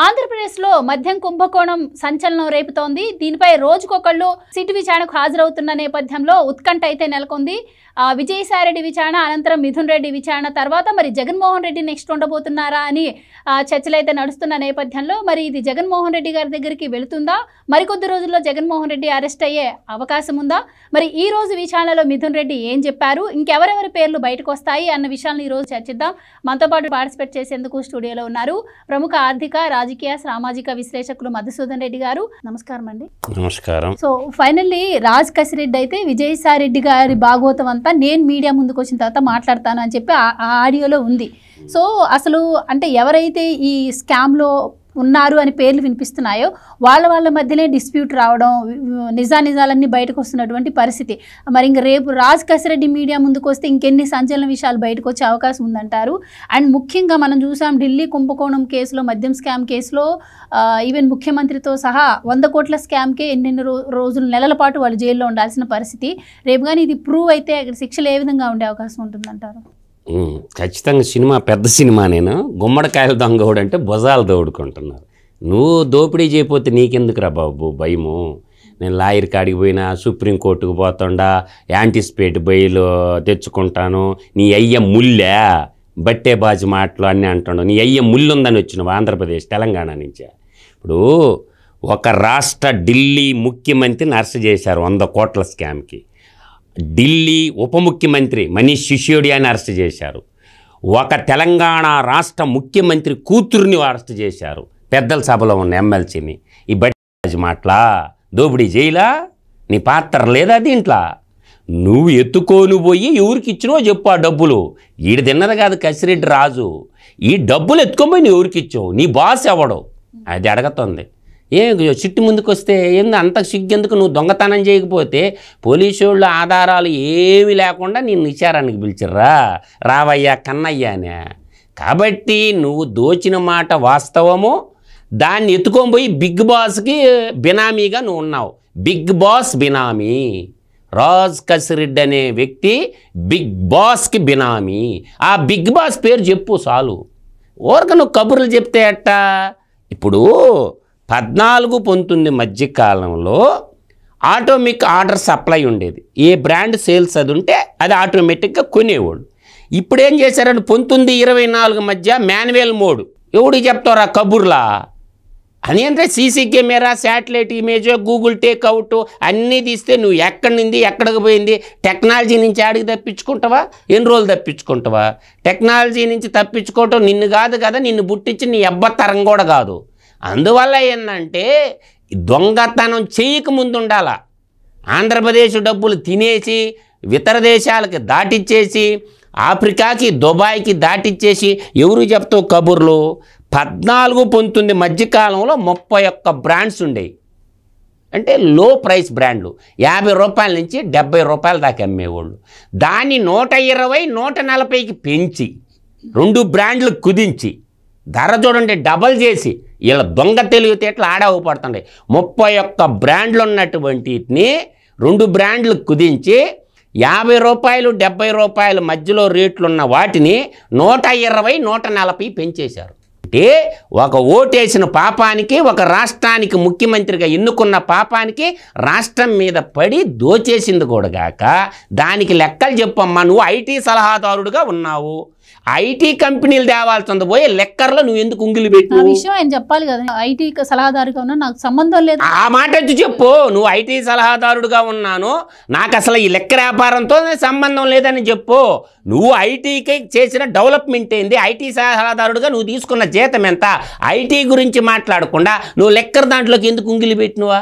ఆంధ్రప్రదేశ్లో మద్యం కుంభకోణం సంచలనం రేపుతోంది. దీనిపై రోజుకొకళ్ళు సిట్ విచారణకు హాజరవుతున్న నేపథ్యంలో ఉత్కంఠ అయితే నెలకొంది. విజయసాయిరెడ్డి విచారణ అనంతరం మిథున్ రెడ్డి విచారణ తర్వాత మరి జగన్మోహన్ రెడ్డి నెక్స్ట్ ఉండబోతున్నారా అని చర్చలు అయితే నడుస్తున్న నేపథ్యంలో మరి ఇది జగన్మోహన్ రెడ్డి గారి దగ్గరికి వెళుతుందా, మరికొద్ది రోజుల్లో జగన్మోహన్ రెడ్డి అరెస్ట్ అయ్యే అవకాశం ఉందా, మరి ఈ రోజు విచారణలో మిథున్ రెడ్డి ఏం చెప్పారు, ఇంకెవరెవరి పేర్లు బయటకు వస్తాయి అన్న విషయాలను ఈ రోజు చర్చిద్దాం. మనతో పాటు పార్టిసిపేట్ చేసేందుకు స్టూడియోలో ఉన్నారు ప్రముఖ ఆర్థిక, రాజకీయ, సామాజిక విశ్లేషకులు మధుసూదన్ రెడ్డి గారు. నమస్కారం అండి. నమస్కారం. సో ఫైనల్లీ రాజ్ కసిరెడ్డి అయితే విజయసాయి రెడ్డి గారి భాగోతం అంతా నేను మీడియా ముందుకు వచ్చిన తర్వాత మాట్లాడతాను అని చెప్పి ఆ ఆడియోలో ఉంది. సో అసలు అంటే ఎవరైతే ఈ స్కామ్లో ఉన్నారు అని పేర్లు వినిపిస్తున్నాయో వాళ్ళ మధ్యనే డిస్ప్యూట్ రావడం, నిజాలన్నీ బయటకు వస్తున్నటువంటి పరిస్థితి. మరి ఇంక రేపు రాజ్ కసిరెడ్డి మీడియా ముందుకు వస్తే ఇంకెన్ని సంచలన విషయాలు బయటకు వచ్చే అవకాశం ఉందంటారు? అండ్ ముఖ్యంగా మనం చూసాం ఢిల్లీ కుంభకోణం కేసులో, మద్యం స్కామ్ కేసులో ఈవెన్ ముఖ్యమంత్రితో సహా 100 కోట్ల స్కామ్కే ఎన్నెన్ని రోజులు, నెలల పాటు వాళ్ళు జైల్లో ఉండాల్సిన పరిస్థితి. రేపు కానీ ఇది ప్రూవ్ అయితే శిక్షలు ఏ విధంగా ఉండే అవకాశం ఉంటుందంటారు? ఖచ్చితంగా సినిమా పెద్ద సినిమా. నేను గుమ్మడికాయలు దొంగోడు అంటే భుజాలు దోడుకుంటున్నారు. నువ్వు దోపిడీ చేయకపోతే నీకెందుకురా బాబు భయము? నేను లాయర్ కాడికి పోయినా, సుప్రీంకోర్టుకు పోతుండా, యాంటిసిపేట్ బెయిల్ తెచ్చుకుంటాను. నీ అయ్య ముల్లే బట్టే బాజు మాటలు అన్నీ అంటున్నావు. నీ అయ్య ముళ్ళు ఉందని వచ్చినావు ఆంధ్రప్రదేశ్, తెలంగాణ నుంచే. ఇప్పుడు ఒక రాష్ట్ర ఢిల్లీ ముఖ్యమంత్రిని అరెస్ట్ చేశారు 100 కోట్ల స్కామ్కి. ఢిల్లీ ఉప ముఖ్యమంత్రి మనీష్ సిసోడియాని అరెస్ట్ చేశారు. ఒక తెలంగాణ రాష్ట్ర ముఖ్యమంత్రి కూతుర్ని అరెస్ట్ చేశారు, పెద్దల సభలో ఉన్న ఎమ్మెల్సీని. ఈ బట్టి మాటలా దోపిడీ జైలా? నీ పాత్ర లేదా దీంట్లో? నువ్వు ఎత్తుకొని పోయి ఎవరికి ఇచ్చినో చెప్పు. ఆ డబ్బులు ఈడు తిన్నది కాదు కసిరెడ్డి రాజు. ఈ డబ్బులు ఎత్తుకొని నువ్వు ఎవరికి ఇచ్చావు? నీ బాస్ ఎవడో అది అడగతుంది. చిట్టు ముందుకు వస్తే ఏంది అంత సిగ్గెందుకు? నువ్వు దొంగతనం చేయకపోతే పోలీసు వాళ్ళు ఆధారాలు ఏమీ లేకుండా నేను విచారానికి పిలిచిర్రా, రావయ్యా కన్నయ్యా అని. కాబట్టి నువ్వు దోచిన మాట వాస్తవము. దాన్ని ఎత్తుకొని పోయి బిగ్ బాస్కి బినామీగా నువ్వు ఉన్నావు. బిగ్ బాస్ బినామీ రాజ్ కసిరెడ్డి అనే వ్యక్తి బిగ్ బాస్కి బినామీ. ఆ బిగ్ బాస్ పేరు చెప్పు చాలు. ఊరక నువ్వు కబుర్లు చెప్తే అట్టా? ఇప్పుడు 14-19 మధ్యకాలంలో ఆటోమిక్ ఆర్డర్ సప్లై ఉండేది. ఏ బ్రాండ్ సేల్స్ అది ఉంటే అది ఆటోమేటిక్గా కొనేవాళ్ళు. ఇప్పుడు ఏం చేశారని 19-24 మధ్య మాన్యువల్ మోడ్. ఎవడికి చెప్తారా కబుర్లా అని? అంటే CC camera, satellite image, Google takeout అన్నీ తీస్తే నువ్వు ఎక్కడి నుండి ఎక్కడికి పోయింది? టెక్నాలజీ నుంచి ఆడికి తప్పించుకుంటావా? ఎన్ని రోజులు తప్పించుకుంటావా? టెక్నాలజీ నుంచి తప్పించుకోవటం నిన్ను కాదు కదా, నిన్ను పుట్టించి నీ అబ్బతరం కూడా కాదు. అందువల్ల ఏంటంటే దొంగతనం చేయకముందు ఉండాల. ఆంధ్రప్రదేశ్ డబ్బులు తినేసి ఇతర దేశాలకి దాటిచ్చేసి, ఆఫ్రికాకి, దుబాయ్కి దాటిచ్చేసి ఎవరు చెప్తావు కబుర్లు? 14-19 మధ్యకాలంలో 31 బ్రాండ్స్ ఉండేవి. అంటే లో ప్రైస్ బ్రాండ్లు 50 రూపాయల నుంచి 70 రూపాయల దాకా అమ్మేవాళ్ళు. దాన్ని 120, 140కి పెంచి 2 బ్రాండ్లు కుదించి ధర చూడండి డబల్ చేసి ఇలా దొంగ తెలివితేటలు ఆడవపడుతుండే. 31 బ్రాండ్లు ఉన్నటువంటిని 2 బ్రాండ్లు కుదించి 50 రూపాయలు, 70 రూపాయల మధ్యలో రేట్లున్న వాటిని 120, 140 పెంచేశారు. అంటే ఒక ఓటేసిన పాపానికి, ఒక రాష్ట్రానికి ముఖ్యమంత్రిగా ఎన్నుకున్న పాపానికి రాష్ట్రం మీద పడి దోచేసింది కూడా గాక దానికి లెక్కలు చెప్పమ్మా. నువ్వు ఐటీ సలహాదారుడుగా ఉన్నావు. ఐటీ కంపెనీలు తేవాల్సింది పోయి లెక్కర్లో నువ్వు ఎందుకు ఉంగిలి పెట్టు? విషయం ఆయన చెప్పాలి కదా. ఐటీ సలహాదారుగా ఉన్నా నాకు సంబంధం లేదు. ఆ మాట వచ్చి చెప్పు. నువ్వు ఐటీ సలహాదారుడుగా ఉన్నాను, నాకు అసలు ఈ లెక్క వ్యాపారంతో సంబంధం లేదని చెప్పు. నువ్వు ఐటీకి చేసిన డెవలప్మెంట్ ఏంది? ఐటీ సలహాదారుడుగా నువ్వు తీసుకున్న జీతం ఎంత? ఐటీ గురించి మాట్లాడకుండా నువ్వు లెక్కర్ దాంట్లోకి ఎందుకు ఉంగిలి పెట్టినవా?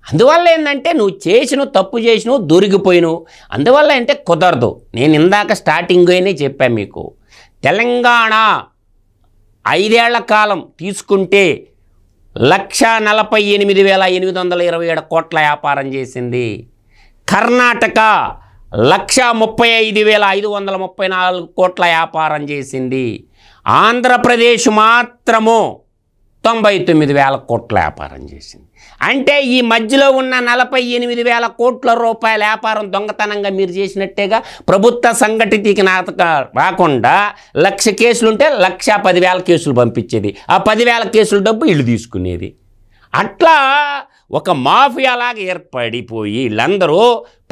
అందువల్ల ఏంటంటే నువ్వు చేసినవు, తప్పు చేసినవు, దొరికిపోయినవు. అందువల్ల అంటే కుదరదు. నేను ఇందాక స్టార్టింగ్లోనే చెప్పాను మీకు, తెలంగాణ 5 ఏళ్ల కాలం తీసుకుంటే 1,48,827 కోట్ల వ్యాపారం చేసింది. కర్ణాటక 1,35,534 కోట్ల వ్యాపారం చేసింది. ఆంధ్రప్రదేశ్ మాత్రము 99,000 కోట్ల వ్యాపారం చేసింది. అంటే ఈ మధ్యలో ఉన్న 48,000 కోట్ల రూపాయల వ్యాపారం దొంగతనంగా మీరు చేసినట్టేగా. ప్రభుత్వ సంఘటితకి రాకుండా 1,00,000 కేసులుంటే 1,10,000 కేసులు పంపించేది. ఆ 10,000 కేసుల డబ్బు ఇళ్ళు తీసుకునేది. అట్లా ఒక మాఫియాలాగా ఏర్పడిపోయి వీళ్ళందరూ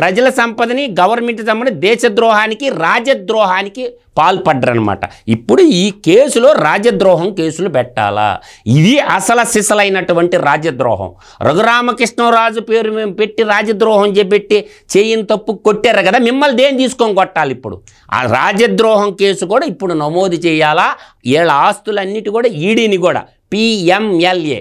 ప్రజల సంపదని, గవర్నమెంట్ సంపదని దేశద్రోహానికి, రాజద్రోహానికి పాల్పడ్డరనమాట. ఇప్పుడు ఈ కేసులో రాజద్రోహం కేసులు పెట్టాలా? ఇది అసలు సిసలైనటువంటి రాజద్రోహం. రఘురామకృష్ణరాజు పేరు మేము పెట్టి రాజద్రోహం చేపెట్టి చేయని తప్పు కొట్టారు కదా, మిమ్మల్ని దేని తీసుకొని కొట్టాలి? ఇప్పుడు ఆ రాజద్రోహం కేసు కూడా ఇప్పుడు నమోదు చేయాలా? వీళ్ళ ఆస్తులన్నిటి కూడా ఈడీని కూడా PMLA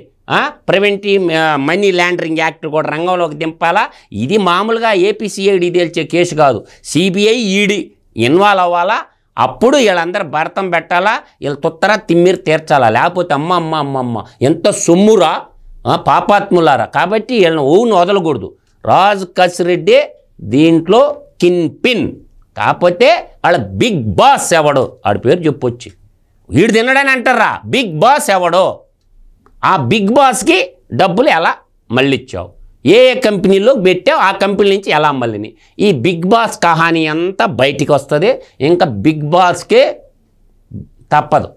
preventive money laundering act కూడా రంగంలోకి దింపాలా? ఇది మామూలుగా APCID తేల్చే కేసు కాదు. CBI ED ఇన్వాల్వ్ అవ్వాలా. అప్పుడు వీళ్ళందరూ భరతం పెట్టాలా, వీళ్ళు తొత్తరా తిమ్మిరి తీర్చాలా. లేకపోతే అమ్మ అమ్మ అమ్మ అమ్మ ఎంత సొమ్మురా, పాపాత్ములారా. కాబట్టి వీళ్ళని ఓవును వదలకూడదు. రాజ్ కసిరెడ్డి దీంట్లో కిన్ పిన్. కాకపోతే వాళ్ళ బిగ్ బాస్ ఎవడో ఆడి పేరు చెప్పొచ్చు. వీడు తినడని అంటారా? బిగ్ బాస్ ఎవడో, ఆ బిగ్ బాస్కి డబ్బులు ఎలా మళ్ళిచ్చావు, ఏ కంపెనీలో పెట్టావు, ఆ కంపెనీ నుంచి ఎలా మళ్ళీని, ఈ బిగ్ బాస్ కహానీ అంతా బయటికి వస్తుంది. ఇంకా బిగ్ బాస్కే తప్పదు.